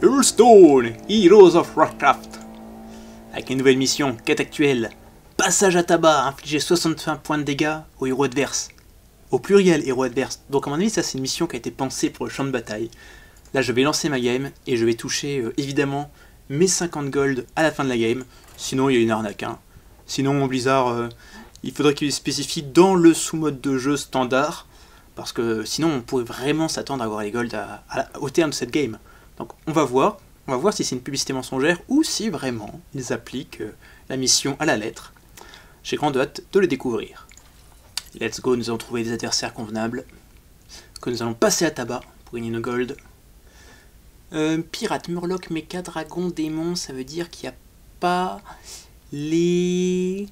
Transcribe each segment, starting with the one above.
Hearthstone, Heroes of Warcraft. Avec une nouvelle mission, quête actuelle. Passage à tabac, infliger 65 points de dégâts aux héros adverses. Au pluriel, héros adverses. Donc à mon avis, ça c'est une mission qui a été pensée pour le champ de bataille. Là, je vais lancer ma game et je vais toucher évidemment mes 50 gold à la fin de la game. Sinon, il y a une arnaque. Hein. Sinon, Blizzard, il faudrait qu'il spécifie dans le sous-mode de jeu standard. Parce que sinon, on pourrait vraiment s'attendre à avoir les gold au terme de cette game. Donc on va voir si c'est une publicité mensongère ou si vraiment ils appliquent la mission à la lettre. J'ai grande hâte de le découvrir. Let's go, nous allons trouver des adversaires convenables, que nous allons passer à tabac pour gagner nos gold. Pirate, Murloc, Mecha, Dragon, Démon, ça veut dire qu'il n'y a pas les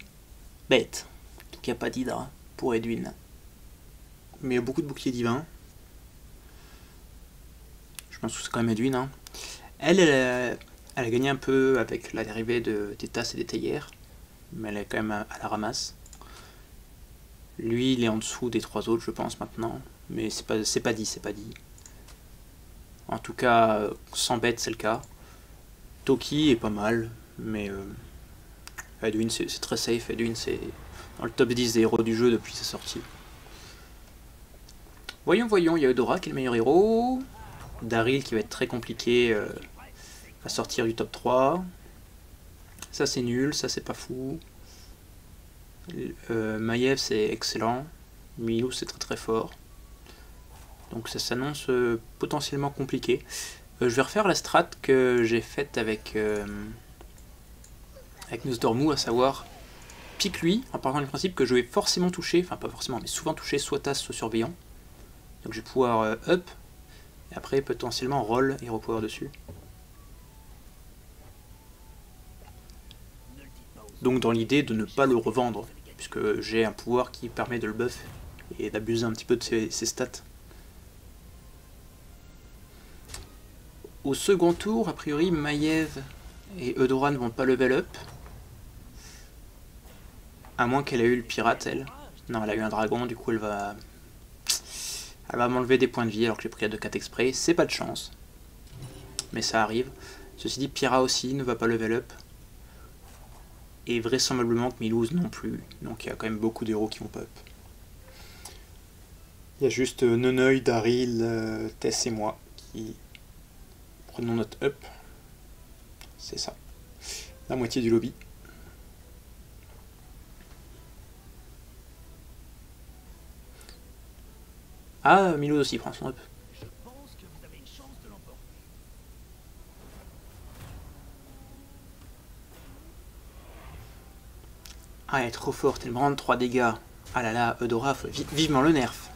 bêtes. Donc il n'y a pas d'Hydra pour Edwin. Mais il y a beaucoup de boucliers divins. Je pense que c'est quand même Edwin. Hein. Elle a gagné un peu avec la dérivée des tasses et des théières. Mais elle est quand même à la ramasse. Lui, il est en dessous des trois autres, je pense, maintenant. Mais c'est pas dit. En tout cas, sans bête, c'est le cas. Toki est pas mal, mais Edwin, c'est très safe. Edwin, c'est dans le top 10 des héros du jeu depuis sa sortie. Voyons, il y a Eudora qui est le meilleur héros. Daryl qui va être très compliqué à sortir du top 3. Ça c'est nul, ça c'est pas fou. Maiev c'est excellent. Milou c'est très fort. Donc ça s'annonce potentiellement compliqué. Je vais refaire la strat que j'ai faite avec Nosdormu, à savoir pique lui, en partant du principe que je vais forcément toucher, enfin pas forcément, mais souvent toucher soit Tasse soit Surveillant. Donc je vais pouvoir up, et après potentiellement roll et repower dessus. Donc dans l'idée de ne pas le revendre, puisque j'ai un pouvoir qui permet de le buff et d'abuser un petit peu de ses stats. Au second tour, a priori, Maiev et Eudora ne vont pas level up. À moins qu'elle ait eu le pirate, elle. Non, elle a eu un dragon, du coup elle va m'enlever des points de vie alors que j'ai pris à 2-4 exprès. C'est pas de chance. Mais ça arrive. Ceci dit, Pyrrha aussi ne va pas level up. Et vraisemblablement que Milouz non plus. Donc il y a quand même beaucoup d'héros qui vont pas up. Il y a juste Noneuil, Daryl, Tess et moi qui prenons notre up. C'est ça. La moitié du lobby. Ah, Milouz aussi prend son up. Ah, elle est trop forte, elle me rend 3 dégâts. Ah là là, Eudora, vivement le nerf.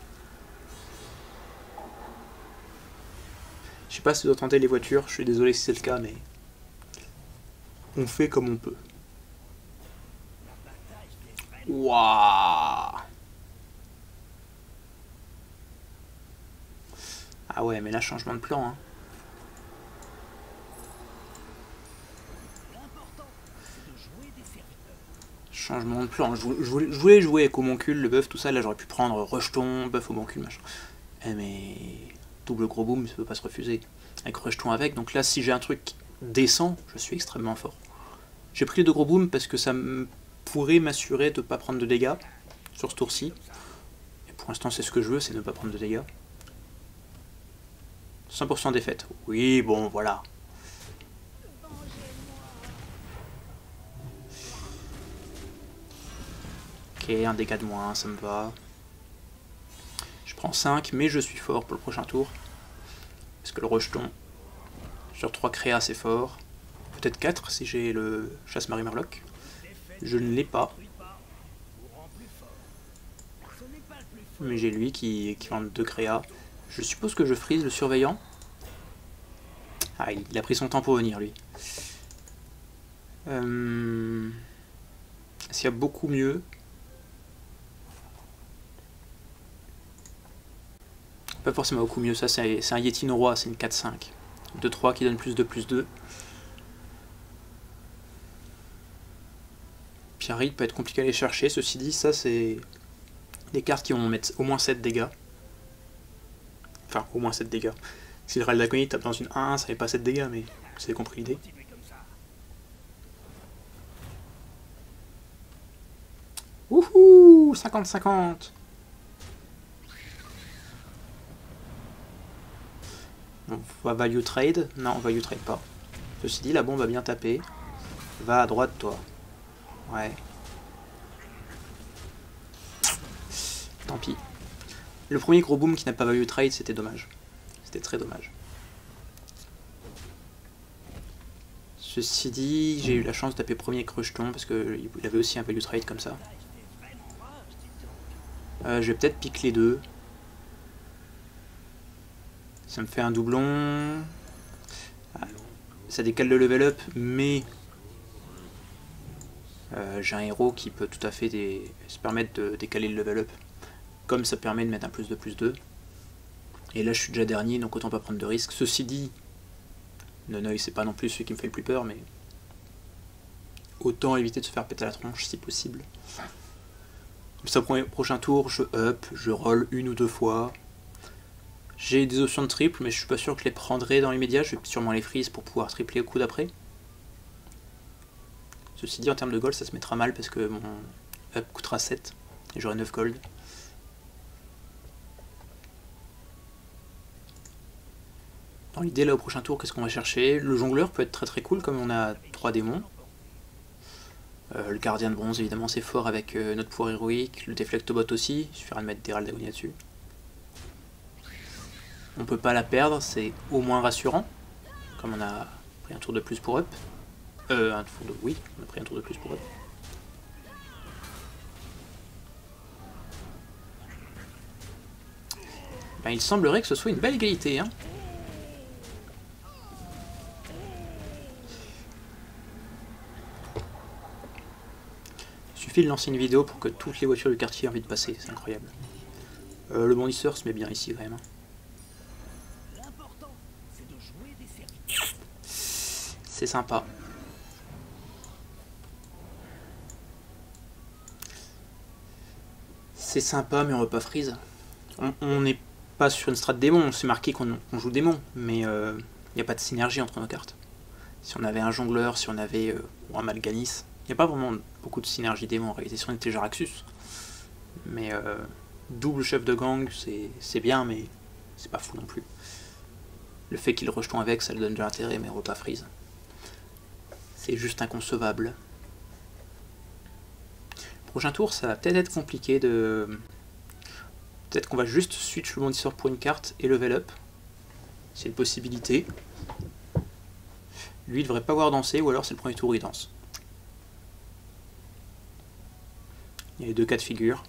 Je sais pas si tu dois tenter les voitures, je suis désolé si c'est le cas, mais on fait comme on peut. Waouh! Ah ouais, mais là, changement de plan. Hein. Changement de plan. Je voulais jouer avec Homoncule, le buff, tout ça. Là, j'aurais pu prendre Rejeton, buff Homoncule, machin. Eh mais double gros boom, ça peut pas se refuser. Avec Rejeton avec. Donc là, si j'ai un truc décent, je suis extrêmement fort. J'ai pris les 2 gros booms parce que ça pourrait m'assurer de ne pas prendre de dégâts sur ce tour-ci. Et pour l'instant, c'est ce que je veux, c'est ne pas prendre de dégâts. 100% défaite. Oui, bon, voilà. Ok, un dégât de moins, ça me va. Je prends 5, mais je suis fort pour le prochain tour. Parce que le rejeton sur 3 créas, c'est fort. Peut-être 4 si j'ai le chasse-marie Murloc. Je ne l'ai pas. Mais j'ai lui qui vend 2 créas. Je suppose que je freeze le surveillant. Ah, il a pris son temps pour venir, lui. Est-ce qu'il y a beaucoup mieux? Pas forcément beaucoup mieux, ça c'est un Yeti Norois, c'est une 4-5. 2-3 qui donne +2/+2. Pierrite peut être compliqué à aller chercher, ceci dit, ça c'est des cartes qui vont mettre au moins 7 dégâts. Enfin, au moins 7 dégâts. Si le Real Draconite tape dans une 1-1, ça fait pas assez de dégâts, mais vous avez compris l'idée. Wouhou, 50-50. On va value trade. Non, on value trade pas. Ceci dit, la bombe va bien taper. Va à droite, toi. Ouais. Tant pis. Le premier gros boom qui n'a pas value trade, c'était dommage. C'était très dommage. Ceci dit, j'ai eu la chance de taper premier crocheton parce qu'il avait aussi un value trade comme ça. Je vais peut-être piquer les deux. Ça me fait un doublon. Ça décale le level up, mais j'ai un héros qui peut tout à fait se permettre de décaler le level up. Comme ça permet de mettre un plus de plus 2. Et là je suis déjà dernier, donc autant pas prendre de risques. Ceci dit, Nonoï c'est pas non plus celui qui me fait le plus peur, mais autant éviter de se faire péter la tronche si possible. Comme ça, au prochain tour, je up, je roll une ou deux fois. J'ai des options de triple, mais je suis pas sûr que je les prendrai dans l'immédiat. Je vais sûrement les freeze pour pouvoir tripler au coup d'après. Ceci dit, en termes de gold, ça se mettra mal parce que mon up coûtera 7 et j'aurai 9 gold. Dans l'idée, là, au prochain tour, qu'est-ce qu'on va chercher? Le jongleur peut être très très cool, comme on a 3 démons. Le gardien de bronze, évidemment, c'est fort avec notre pouvoir héroïque. Le déflectobot aussi, il suffira de mettre des Raldagonia dessus. On peut pas la perdre, c'est au moins rassurant. Comme on a pris un tour de plus pour up. Oui, on a pris un tour de plus pour up. Ben, il semblerait que ce soit une belle égalité, hein. Il suffit de lancer une vidéo pour que toutes les voitures du quartier aient envie de passer, c'est incroyable. Le bondisseur se met bien ici quand même. C'est sympa. C'est sympa, mais on va pas freeze. On n'est pas sur une strat démon, c'est marqué qu'on joue démon, mais il n'y a pas de synergie entre nos cartes. Si on avait un jongleur, si on avait un Mal'Ganis, il n'y a pas vraiment beaucoup de synergie démon en réalité. Si on était Jaraxxus, mais double chef de gang, c'est bien, mais c'est pas fou non plus. Le fait qu'il rejetons avec, ça lui donne de l'intérêt, mais on va pas freeze. C'est juste inconcevable. Prochain tour, ça va peut-être être compliqué de... Peut-être qu'on va juste switch le bondisseur pour une carte et level up. C'est une possibilité. Lui, il devrait pas avoir dansé, ou alors c'est le premier tour où il danse. Il y a les deux cas de figure.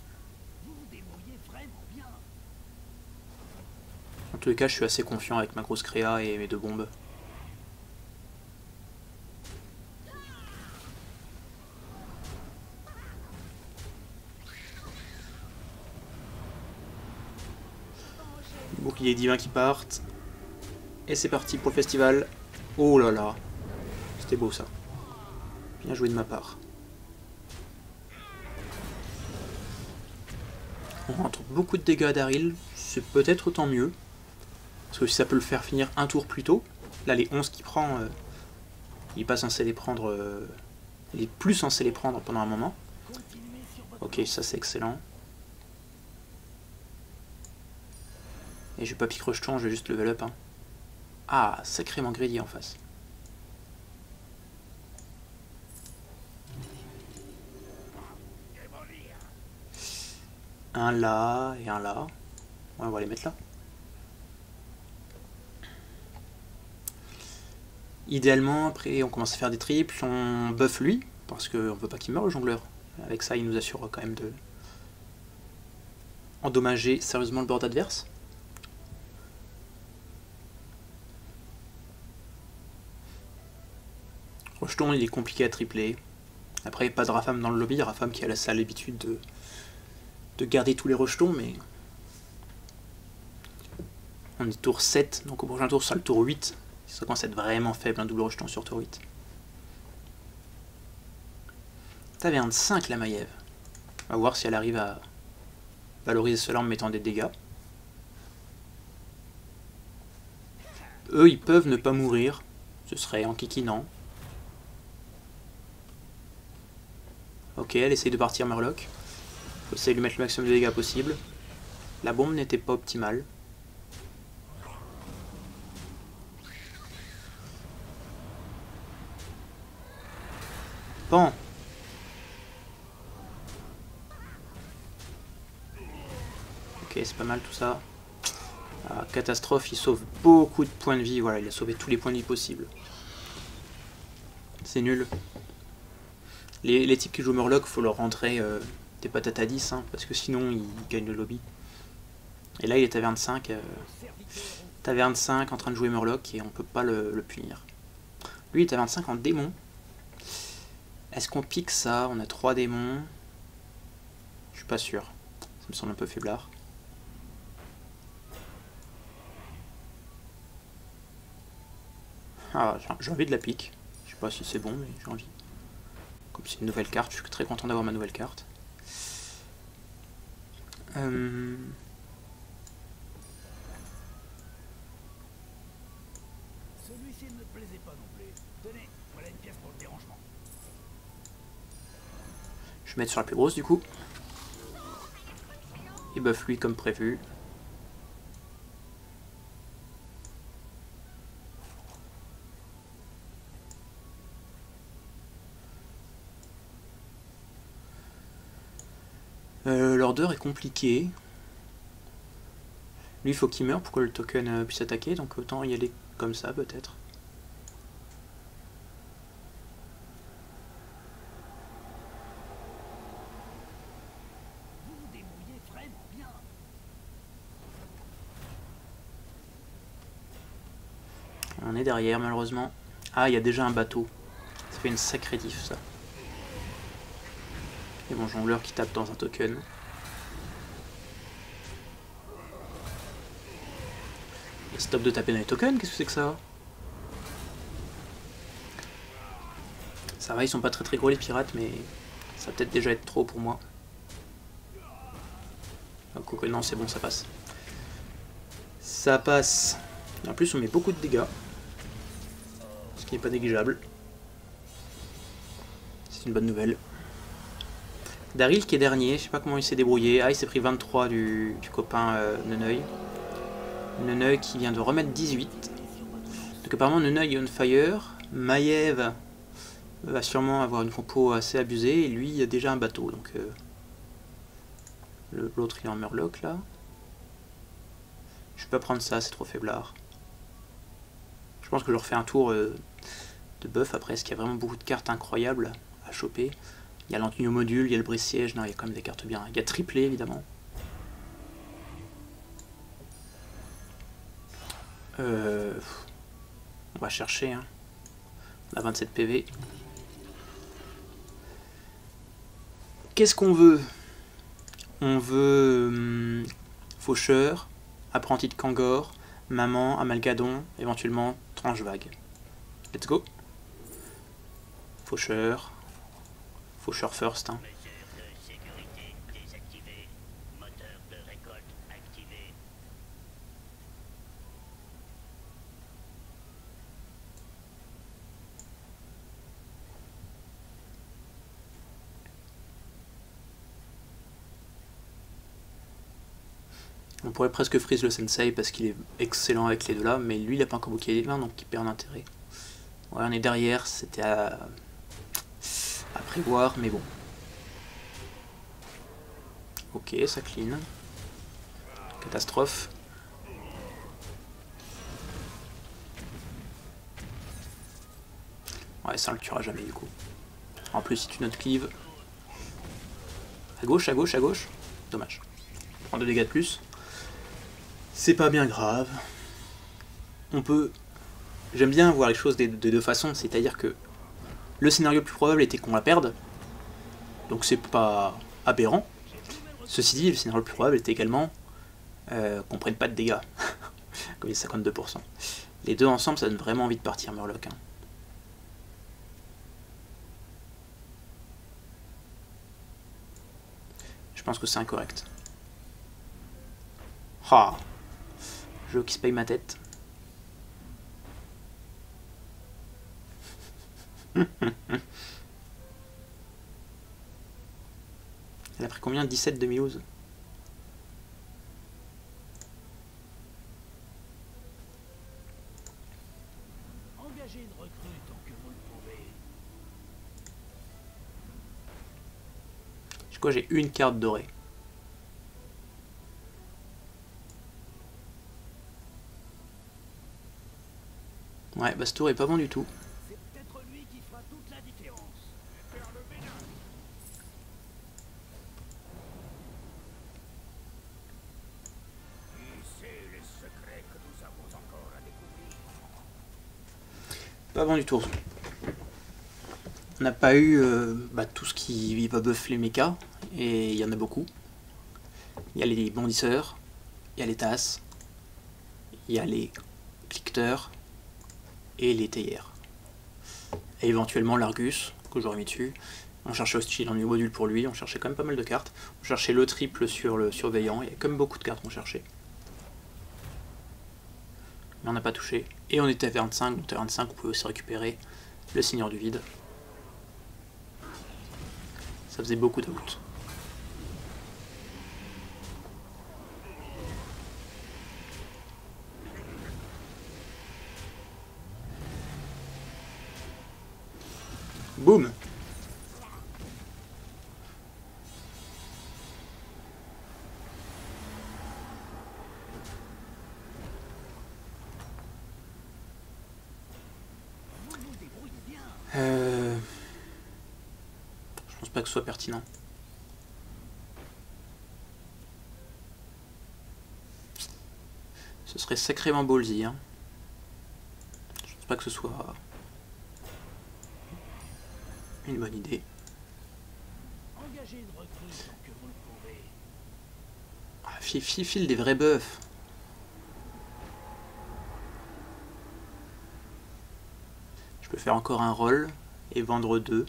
En tous les cas, je suis assez confiant avec ma grosse créa et mes deux bombes. Bouclier divin qui partent. Et c'est parti pour le festival. Oh là là. C'était beau ça. Bien joué de ma part. On rentre beaucoup de dégâts à Daryl. C'est peut-être autant mieux. Parce que si ça peut le faire finir un tour plus tôt. Là les 11 qu'il prend, il n'est pas censé les prendre. Il est plus censé les prendre pendant un moment. Ok, ça c'est excellent. Et je vais pas pique rejeton, je vais juste level up. Hein. Ah, sacrément greedy en face. Un là et un là. Ouais, on va les mettre là. Idéalement, après on commence à faire des triples, on buff lui, parce qu'on veut pas qu'il meure le jongleur. Avec ça, il nous assure quand même de endommager sérieusement le board adverse. Rejeton, il est compliqué à tripler. Après, pas de Rafam dans le lobby, Rafam qui a la sale habitude de garder tous les rejetons, mais... On est tour 7, donc au prochain tour, ce sera le tour 8. Ça commence à être vraiment faible, un double rejeton sur tour 8. Taverne 5, la Maiev. On va voir si elle arrive à valoriser cela en mettant des dégâts. Eux, ils peuvent ne pas mourir. Ce serait en kikinant. Ok, elle essaye de partir Murloc. Faut essayer de lui mettre le maximum de dégâts possible. La bombe n'était pas optimale. Bon. Ok, c'est pas mal tout ça. Ah, catastrophe, il sauve beaucoup de points de vie. Voilà, il a sauvé tous les points de vie possibles. C'est nul. Les types qui jouent Murloc, faut leur rentrer des patates à 10, hein, parce que sinon ils gagnent le lobby. Et là il est taverne 5. Taverne 5 en train de jouer Murloc et on peut pas le punir. Lui il est taverne 5 en démon. Est-ce qu'on pique ça? On a 3 démons. Je suis pas sûr. Ça me semble un peu faiblard. Ah, j'ai envie de la pique. Je sais pas si c'est bon, mais j'ai envie. Comme c'est une nouvelle carte, je suis très content d'avoir ma nouvelle carte. Celui-ci ne me plaisait pas non plus. Tenez, voilà une pièce pour le dérangement. Je vais mettre sur la plus grosse du coup. Et buff lui comme prévu. L'order est compliqué. Lui il faut qu'il meure pour que le token puisse attaquer, donc autant y aller comme ça peut-être. Vous vous débrouillez vraiment bien. On est derrière malheureusement. Ah, il y a déjà un bateau. Ça fait une sacrée diff ça. Et mon jongleur qui tape dans un token. Stop de taper dans les tokens, qu'est-ce que c'est que ça? Ça va, ils sont pas très gros les pirates, mais ça va peut-être déjà être trop pour moi. Oh, non, c'est bon, ça passe. Ça passe. En plus, on met beaucoup de dégâts. Ce qui n'est pas négligeable. C'est une bonne nouvelle. Daryl qui est dernier, je sais pas comment il s'est débrouillé. Ah, il s'est pris 23 du copain Neneuil. Neneuil qui vient de remettre 18. Donc apparemment Neneuil est on fire. Maiev va sûrement avoir une compo assez abusée. Et lui, il a déjà un bateau. Donc l'autre il est en Murloc là. Je vais pas prendre ça, c'est trop faiblard. Je pense que je refais un tour de buff après, parce qu'il y a vraiment beaucoup de cartes incroyables à choper. Il y a l'antinio-module, il y a le brise-siège, non, il y a quand même des cartes bien. Il y a triplé évidemment. On va chercher, hein. On a 27 PV. Qu'est-ce qu'on veut? On veut faucheur, apprenti de Kangor, maman, amalgadon, éventuellement tranche vague. Let's go. Faucheur. Faucheur first. Hein. On pourrait presque freeze le sensei parce qu'il est excellent avec les deux là, mais lui il a pas encore bouclé les mains donc il perd en intérêt. Ouais, on est derrière, c'était à prévoir, mais bon. Ok, ça clean. Catastrophe. Ouais, ça on le tuera jamais du coup. En plus, si tu notes cleave. À gauche, à gauche, à gauche. Dommage. On prend 2 dégâts de plus. C'est pas bien grave. On peut... J'aime bien voir les choses de deux façons, c'est-à-dire que le scénario le plus probable était qu'on la perde, donc c'est pas aberrant. Ceci dit, le scénario le plus probable était également qu'on prenne pas de dégâts, comme il y a 52%. Les deux ensemble, ça donne vraiment envie de partir Murloc. Hein. Je pense que c'est incorrect. Ah, jeu qui se paye ma tête. Elle a pris combien? 17 2012. Engagez une recrue tant que vous le pouvez. Je crois que j'ai une carte dorée. Ouais, bah ce tour est pas bon du tout. C'est peut-être lui qui fera toute la différence. Faire le ménage. Qui sait les secrets que nous avons encore à découvrir? Pas bon du tout. On n'a pas eu tout ce qui va buff les mechas, et il y en a beaucoup. Il y a les bondisseurs, il y a les tasses, il y a les cliqueteurs et les théières. Et éventuellement l'Argus, que j'aurais mis dessus. On cherchait aussi dans le module pour lui, on cherchait quand même pas mal de cartes. On cherchait le triple sur le surveillant, il y a quand même beaucoup de cartes qu'on cherchait. Mais on n'a pas touché. Et on était à 25, donc à 25 on pouvait aussi récupérer le Seigneur du Vide. Ça faisait beaucoup d'out. Boum. Je pense pas que ce soit pertinent. Ce serait sacrément ballsy. Hein. Je pense pas que ce soit une bonne idée. Engagez une recrue tant que vous le pouvez. Ah, file des vrais buffs. Je peux faire encore un roll et vendre 2.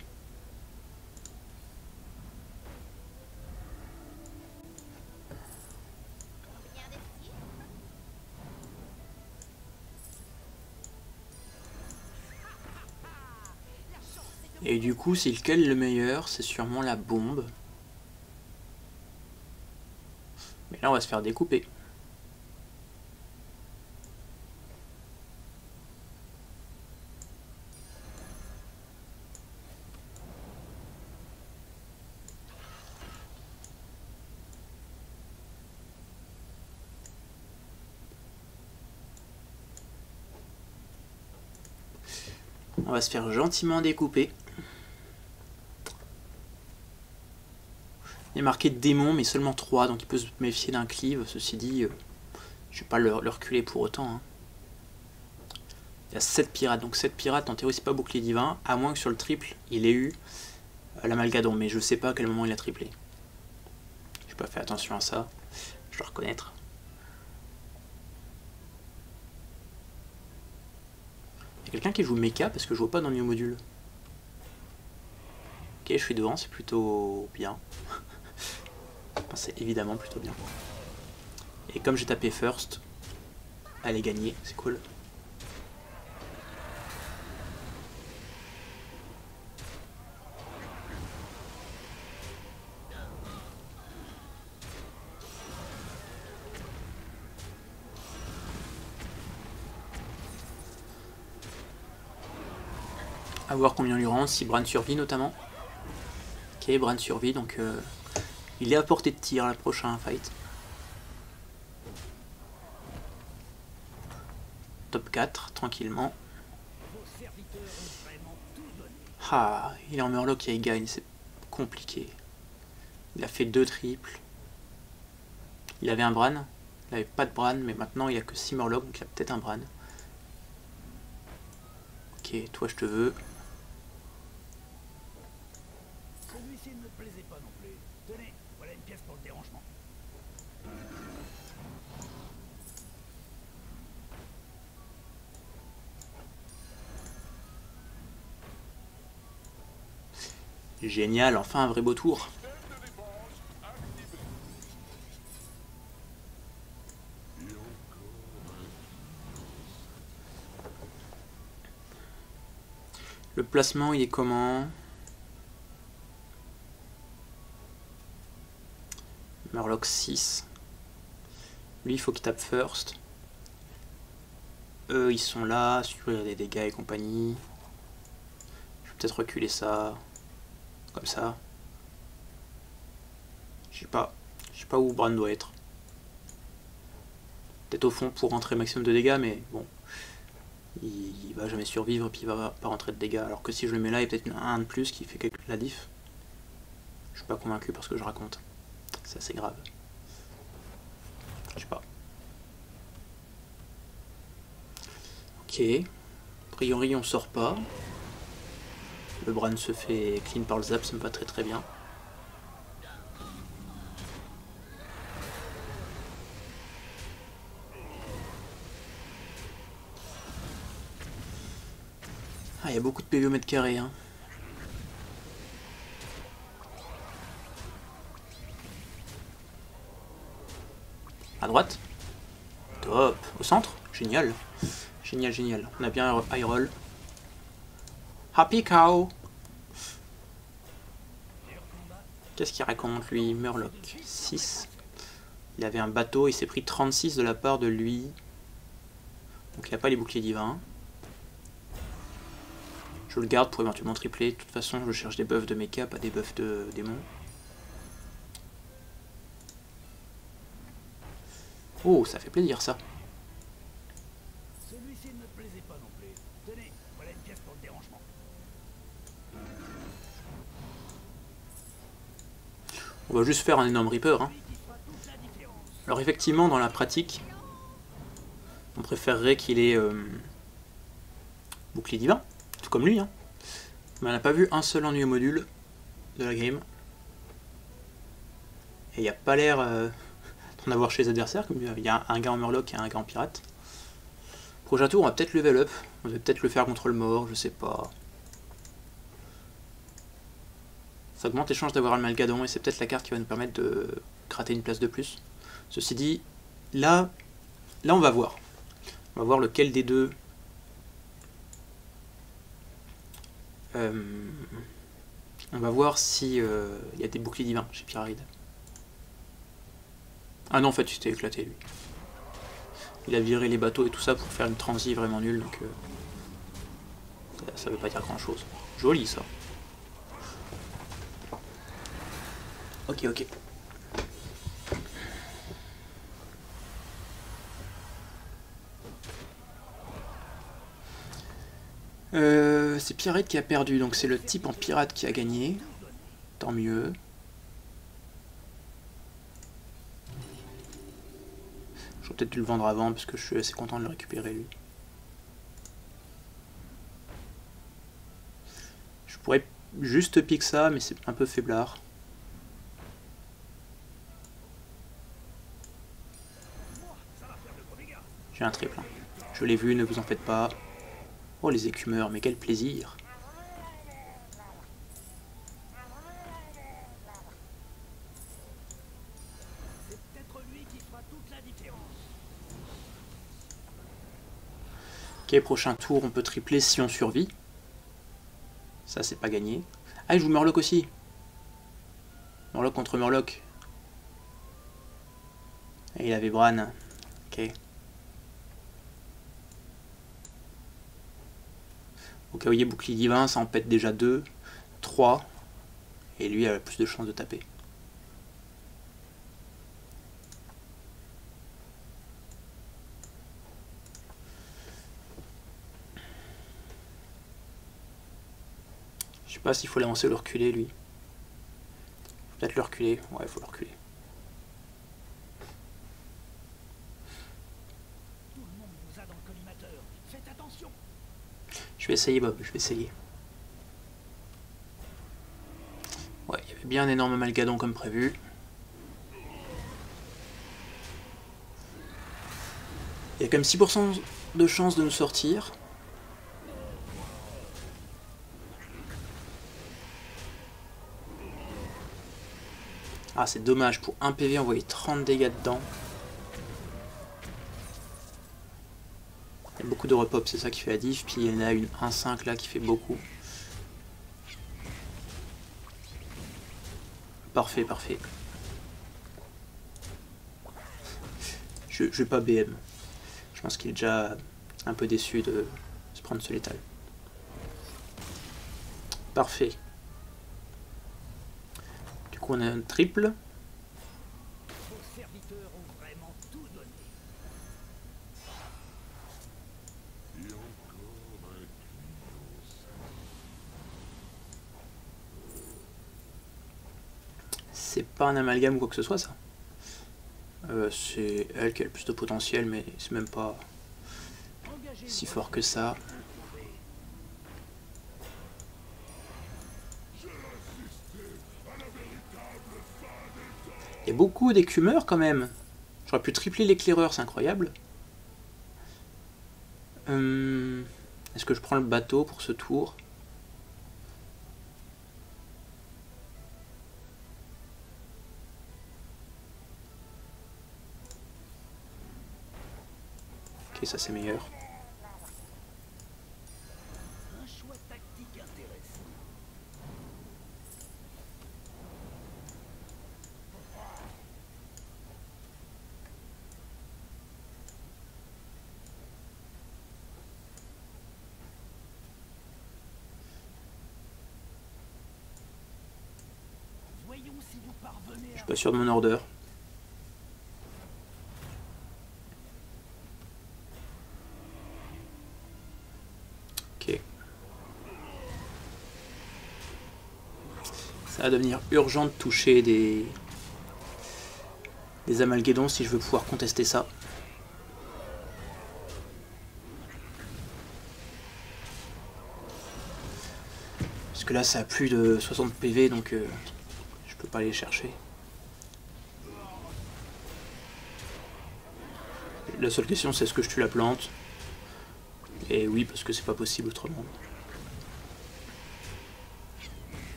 Et du coup, si lequel est le meilleur, c'est sûrement la bombe. Mais là, on va se faire découper. On va se faire gentiment découper. Il est marqué démon, mais seulement 3, donc il peut se méfier d'un cleave. Ceci dit, je vais pas le reculer pour autant. Hein. Il y a 7 pirates, donc 7 pirates en théorie c'est pas bouclier divin, à moins que sur le triple il ait eu l'amalgadon, mais je sais pas à quel moment il a triplé. J'ai pas fait attention à ça, je dois reconnaître. Il y a quelqu'un qui joue mecha parce que je vois pas dans le module. Ok, je suis devant, c'est plutôt bien. Enfin, c'est évidemment plutôt bien. Et comme j'ai tapé first, elle est gagnée, c'est cool. A voir combien lui rend, si Bran survit notamment. Ok, Bran survit, donc il est à portée de tir la prochaine fight. Top 4, tranquillement. Ah, il est en Murloc et il gagne, c'est compliqué. Il a fait 2 triples. Il avait un Bran. Il n'avait pas de Bran, mais maintenant il a que 6 Murlocs, donc il a peut-être un Bran. Ok, toi je te veux. Celui-ci ne me plaisait pas non plus. Tenez, voilà une pièce pour le dérangement. Génial, enfin un vrai beau tour. Le placement, il est comment? Murloc 6. Lui, il faut qu'il tape first. Eux, ils sont là, subir des dégâts et compagnie. Je vais peut-être reculer ça. Comme ça. Je sais pas où Bran doit être. Peut-être au fond pour rentrer maximum de dégâts, mais bon. Il va jamais survivre et puis il va pas rentrer de dégâts. Alors que si je le mets là, il y a peut-être un de plus qui fait la diff. Je suis pas convaincu par ce que je raconte. C'est assez grave. Je sais pas. Ok. A priori on sort pas. Le Bran se fait clean par le zap, ça me va très très bien. Ah, il y a beaucoup de PV au mètre carré, hein. À droite. Top. Au centre. Génial. Génial, génial. On a bien high roll. Happy cow. Qu'est-ce qu'il raconte, lui? Murloc 6. Il avait un bateau, il s'est pris 36 de la part de lui. Donc il n'a pas les boucliers divins. Je le garde pour éventuellement tripler. De toute façon, je cherche des buffs de mecha, pas des buffs de démons. Oh, ça fait plaisir ça. Celui-ci ne me plaisait pas non plus. Tenez, voilà une pièce pour le dérangement. On va juste faire un énorme Reaper, hein. Alors effectivement, dans la pratique, on préférerait qu'il ait bouclier divin, tout comme lui, hein. Mais on n'a pas vu un seul ennui au module de la game. Et il n'y a pas l'air d'en avoir chez les adversaires, comme il y a un gars en Murloc et un gars en pirate. Prochain tour, on va peut-être level up, on va peut-être le faire contre le mort, je sais pas. Ça augmente les chances d'avoir un Malgadon et c'est peut-être la carte qui va nous permettre de gratter une place de plus. Ceci dit, là on va voir. On va voir lequel des deux on va voir si y a des boucliers divins chez Pyramide. Ah non, en fait, il s'était éclaté lui. Il a viré les bateaux et tout ça pour faire une transi vraiment nulle, donc ça veut pas dire grand chose. Joli ça. Ok, ok. C'est Pirate qui a perdu, donc c'est le type en pirate qui a gagné. Tant mieux. J'aurais peut-être dû le vendre avant parce que je suis assez content de le récupérer lui. Je pourrais juste pique ça, mais c'est un peu faiblard. J'ai un triple. Je l'ai vu, ne vous en faites pas. Oh les écumeurs, mais quel plaisir! Ok, prochain tour, on peut tripler si on survit. Ça, c'est pas gagné. Ah, il joue Murloc aussi. Murloc contre Murloc. Et il avait Bran. Ok. Au cas où il y a bouclier divin, ça en pète déjà 2, 3. Et lui a plus de chances de taper. Je sais pas s'il faut l'avancer ou le reculer lui. Peut-être le reculer. Ouais, il faut le reculer. Tout le monde vous a dans le collimateur. Faites attention. Je vais essayer Bob, je vais essayer. Ouais, il y avait bien un énorme Malgadon comme prévu. Il y a quand même 6% de chance de nous sortir. Ah, c'est dommage, pour 1 PV, envoyer 30 dégâts dedans. Il y a beaucoup de repop, c'est ça qui fait la diff. Puis il y en a une 1-5 là qui fait beaucoup. Parfait, parfait. Je vais pas BM. Je pense qu'il est déjà un peu déçu de se prendre ce létal. Parfait. Du coup on a un triple. Vos serviteurs ont vraiment tout donné. C'est pas un amalgame ou quoi que ce soit ça. C'est elle qui a le plus de potentiel, mais c'est même pas si fort que ça. Il y a beaucoup d'écumeurs quand même. J'aurais pu tripler l'éclaireur, c'est incroyable. Est-ce que je prends le bateau pour ce tour? Ok, ça c'est meilleur. Un choix tactique intéressant. Voyons si vous parvenez Je à... suis pas sûr de mon order. Ok. Ça va devenir urgent de toucher des amalgédons si je veux pouvoir contester ça. Parce que là ça a plus de 60 PV donc je peux pas aller les chercher. La seule question c'est est-ce que je tue la plante? Et oui parce que c'est pas possible autrement.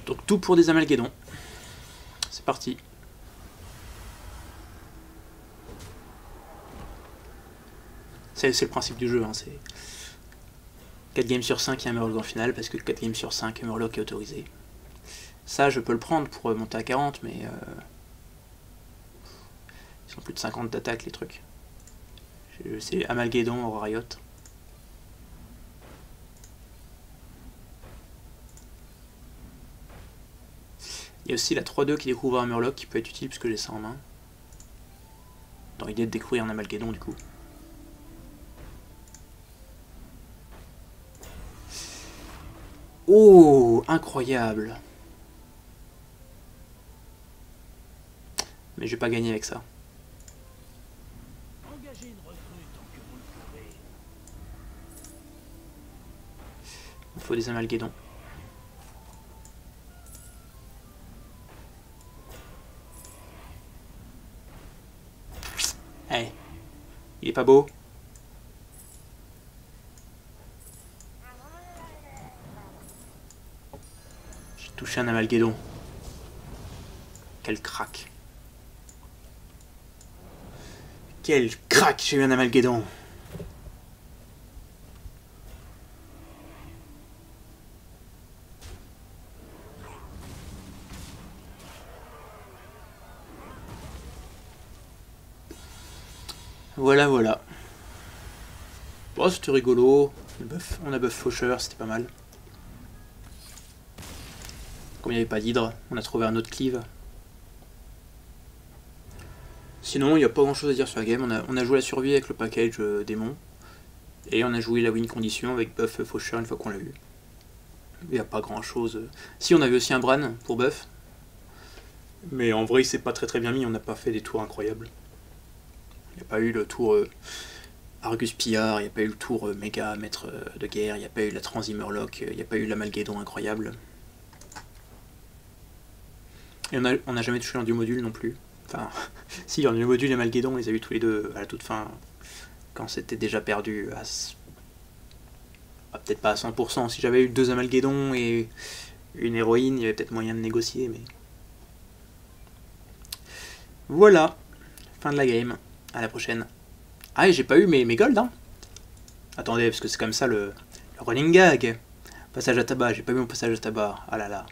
Donc tout pour des amalgédons. C'est parti. C'est le principe du jeu, hein, c'est 4 games sur 5 il y a un Murloc en finale, parce que 4 games sur 5 un Murloc est autorisé. Ça je peux le prendre pour monter à 40, mais ils sont plus de 50 d'attaque les trucs. C'est Amalgédon au Riot. Il y a aussi la 3-2 qui découvre un Murloc qui peut être utile puisque j'ai ça en main. Dans l'idée de découvrir un Amalgédon du coup. Oh, incroyable. Mais je vais pas gagner avec ça. Engagez une recrue tant que vous le pouvez. Il faut des amalgédons. Allez, il est pas beau. J'ai touché un amalgédon. Quel crack. Quel crack, j'ai eu un amalgédon. Voilà, voilà. Bon, c'était rigolo. On a buff faucheur, c'était pas mal. Comme il n'y avait pas d'hydre, on a trouvé un autre cleave. Sinon, il n'y a pas grand chose à dire sur la game. On a joué la survie avec le package démon. Et on a joué la win condition avec buff faucheur une fois qu'on l'a eu. Il n'y a pas grand chose. Si, on avait aussi un Bran pour buff. Mais en vrai, il s'est pas très bien mis. On n'a pas fait des tours incroyables. Il n'y a pas eu le tour Argus Pillard, il n'y a pas eu le tour méga maître de guerre, il n'y a pas eu la Transi Murloc, il n'y a pas eu l'Amalgédon incroyable. Et on n'a jamais touché l'Enduo-Module non plus. Enfin, si, l'Enduo-Module et l'Amalgédon, on les a eu tous les deux à la toute fin, quand c'était déjà perdu à... peut-être pas à 100%. Si j'avais eu 2 Amalgédons et une héroïne, il y avait peut-être moyen de négocier, mais... Voilà, fin de la game. À la prochaine. Ah, et j'ai pas eu mes golds, hein. Attendez, parce que c'est comme ça le running gag. Passage à tabac, j'ai pas mis mon passage à tabac. Ah là là.